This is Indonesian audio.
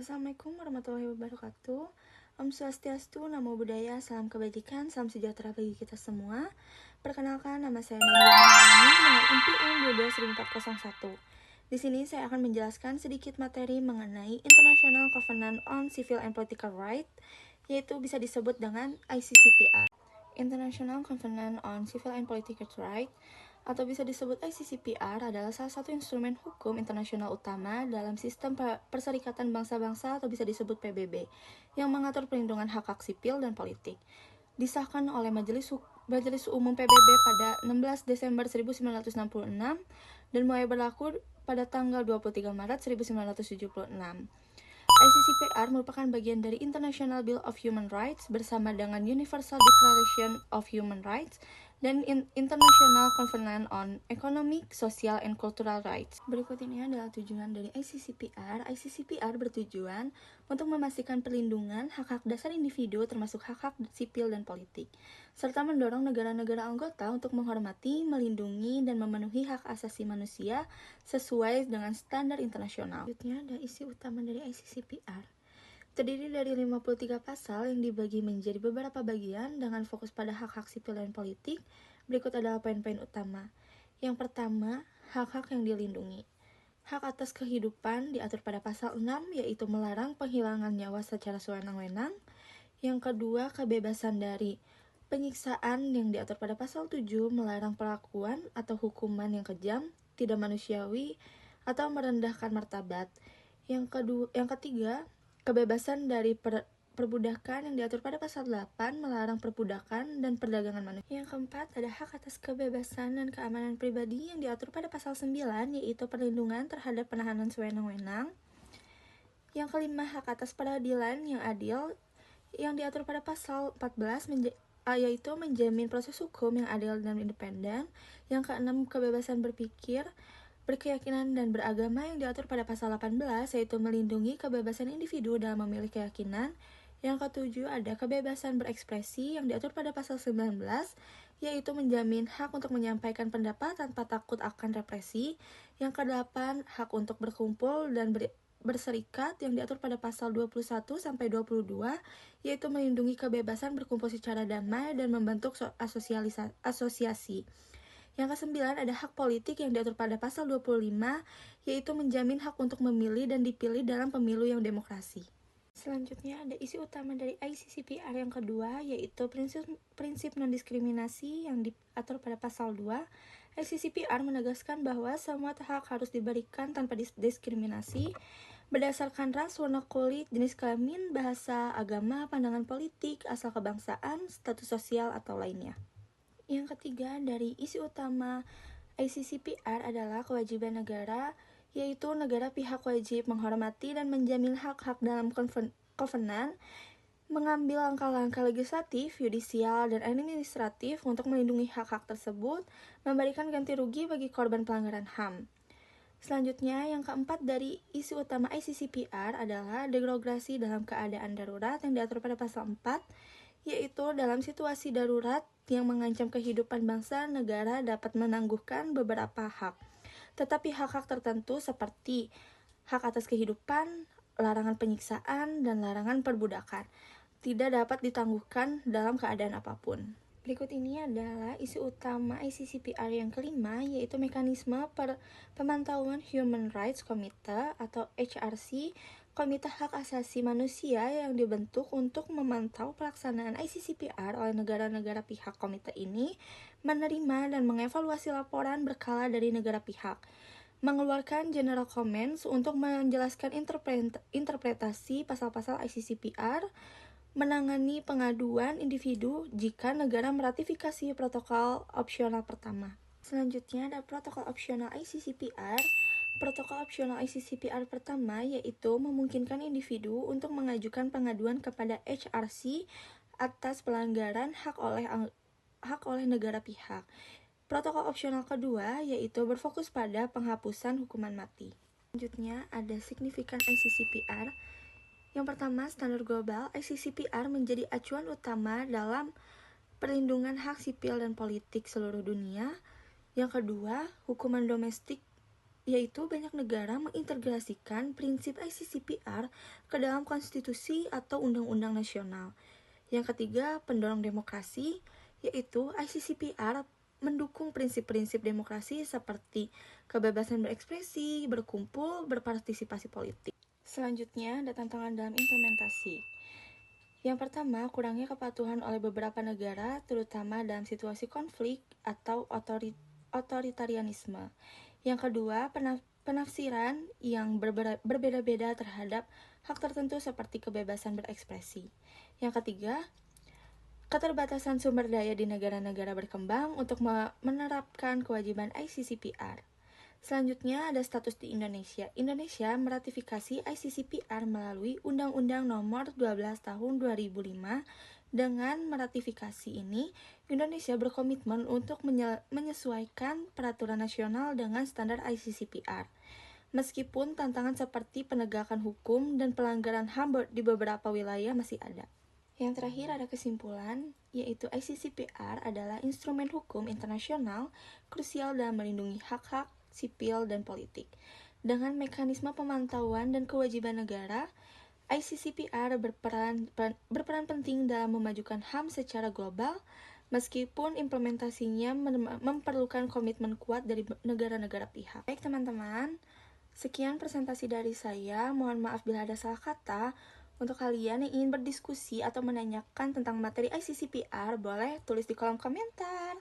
Assalamualaikum warahmatullahi wabarakatuh. Om Swastiastu, Namo Buddhaya, salam kebajikan, salam sejahtera bagi kita semua. Perkenalkan, nama saya Nadia Maharani dengan NPM 12401. Di sini saya akan menjelaskan sedikit materi mengenai International Covenant on Civil and Political Rights, yaitu bisa disebut dengan ICCPR. International Covenant on Civil and Political Rights atau bisa disebut ICCPR adalah salah satu instrumen hukum internasional utama dalam sistem Perserikatan Bangsa-Bangsa atau bisa disebut PBB yang mengatur perlindungan hak-hak sipil dan politik. Disahkan oleh Majelis Umum PBB pada 16 Desember 1966 dan mulai berlaku pada tanggal 23 Maret 1976. ICCPR merupakan bagian dari International Bill of Human Rights bersama dengan Universal Declaration of Human Rights dan International Covenant on Economic, Social, and Cultural Rights. Berikut ini adalah tujuan dari ICCPR. ICCPR bertujuan untuk memastikan perlindungan hak-hak dasar individu termasuk hak-hak sipil dan politik, serta mendorong negara-negara anggota untuk menghormati, melindungi, dan memenuhi hak asasi manusia sesuai dengan standar internasional. Selanjutnya ada isi utama dari ICCPR. Terdiri dari 53 pasal yang dibagi menjadi beberapa bagian dengan fokus pada hak-hak sipil dan politik. Berikut adalah poin-poin utama. Yang pertama, hak-hak yang dilindungi. Hak atas kehidupan diatur pada pasal 6, yaitu melarang penghilangan nyawa secara sewenang-wenang. Yang kedua, kebebasan dari penyiksaan yang diatur pada pasal 7, melarang perlakuan atau hukuman yang kejam, tidak manusiawi, atau merendahkan martabat. Yang ketiga, kebebasan dari perbudakan yang diatur pada pasal 8, melarang perbudakan dan perdagangan manusia. Yang keempat, ada hak atas kebebasan dan keamanan pribadi yang diatur pada pasal 9, yaitu perlindungan terhadap penahanan sewenang-wenang. Yang kelima, hak atas peradilan yang adil yang diatur pada pasal 14, yaitu menjamin proses hukum yang adil dan independen. Yang keenam, kebebasan berpikir, berkeyakinan, dan beragama yang diatur pada pasal 18, yaitu melindungi kebebasan individu dalam memilih keyakinan. Yang ketujuh, ada kebebasan berekspresi yang diatur pada pasal 19, yaitu menjamin hak untuk menyampaikan pendapat tanpa takut akan represi. Yang kedelapan, hak untuk berkumpul dan berserikat yang diatur pada pasal 21 sampai 22, yaitu melindungi kebebasan berkumpul secara damai dan membentuk asosiasi. Yang kesembilan, ada hak politik yang diatur pada pasal 25, yaitu menjamin hak untuk memilih dan dipilih dalam pemilu yang demokrasi. Selanjutnya ada isi utama dari ICCPR yang kedua, yaitu prinsip non-diskriminasi yang diatur pada pasal 2. ICCPR menegaskan bahwa semua hak harus diberikan tanpa diskriminasi berdasarkan ras, warna kulit, jenis kelamin, bahasa, agama, pandangan politik, asal kebangsaan, status sosial, atau lainnya. Yang ketiga dari isi utama ICCPR adalah kewajiban negara, yaitu negara pihak wajib menghormati dan menjamin hak-hak dalam kovenan, mengambil langkah-langkah legislatif, yudisial, dan administratif untuk melindungi hak-hak tersebut, memberikan ganti rugi bagi korban pelanggaran HAM. Selanjutnya, yang keempat dari isi utama ICCPR adalah derogasi dalam keadaan darurat yang diatur pada pasal 4, yaitu dalam situasi darurat yang mengancam kehidupan bangsa negara dapat menangguhkan beberapa hak. Tetapi hak-hak tertentu seperti hak atas kehidupan, larangan penyiksaan, dan larangan perbudakan tidak dapat ditangguhkan dalam keadaan apapun. Berikut ini adalah isi utama ICCPR yang kelima, yaitu mekanisme pemantauan Human Rights Committee atau HRC, Komite Hak Asasi Manusia yang dibentuk untuk memantau pelaksanaan ICCPR oleh negara-negara pihak. Komite ini menerima dan mengevaluasi laporan berkala dari negara pihak, mengeluarkan general comments untuk menjelaskan interpretasi pasal-pasal ICCPR, menangani pengaduan individu jika negara meratifikasi protokol opsional pertama. Selanjutnya ada protokol opsional ICCPR. Protokol opsional ICCPR pertama yaitu memungkinkan individu untuk mengajukan pengaduan kepada HRC atas pelanggaran hak oleh negara pihak. Protokol opsional kedua yaitu berfokus pada penghapusan hukuman mati. Selanjutnya ada signifikan ICCPR. Yang pertama, standar global. ICCPR menjadi acuan utama dalam perlindungan hak sipil dan politik seluruh dunia. Yang kedua, hukuman domestik yaitu banyak negara mengintegrasikan prinsip ICCPR ke dalam konstitusi atau undang-undang nasional. Yang ketiga, pendorong demokrasi, yaitu ICCPR mendukung prinsip-prinsip demokrasi seperti kebebasan berekspresi, berkumpul, berpartisipasi politik. Selanjutnya, ada tantangan dalam implementasi. Yang pertama, kurangnya kepatuhan oleh beberapa negara, terutama dalam situasi konflik atau otoritarianisme. Yang kedua, penafsiran yang berbeda-beda terhadap hak tertentu seperti kebebasan berekspresi. Yang ketiga, keterbatasan sumber daya di negara-negara berkembang untuk menerapkan kewajiban ICCPR. Selanjutnya ada status di Indonesia. Indonesia meratifikasi ICCPR melalui Undang-Undang Nomor 12 Tahun 2005. Dengan meratifikasi ini, Indonesia berkomitmen untuk menyesuaikan peraturan nasional dengan standar ICCPR. Meskipun tantangan seperti penegakan hukum dan pelanggaran HAM di beberapa wilayah masih ada. Yang terakhir ada kesimpulan, yaitu ICCPR adalah instrumen hukum internasional krusial dalam melindungi hak-hak sipil dan politik. Dengan mekanisme pemantauan dan kewajiban negara, ICCPR berperan penting dalam memajukan HAM secara global, meskipun implementasinya memerlukan komitmen kuat dari negara-negara pihak. Baik teman-teman, sekian presentasi dari saya. Mohon maaf bila ada salah kata. Untuk kalian yang ingin berdiskusi atau menanyakan tentang materi ICCPR, boleh tulis di kolom komentar.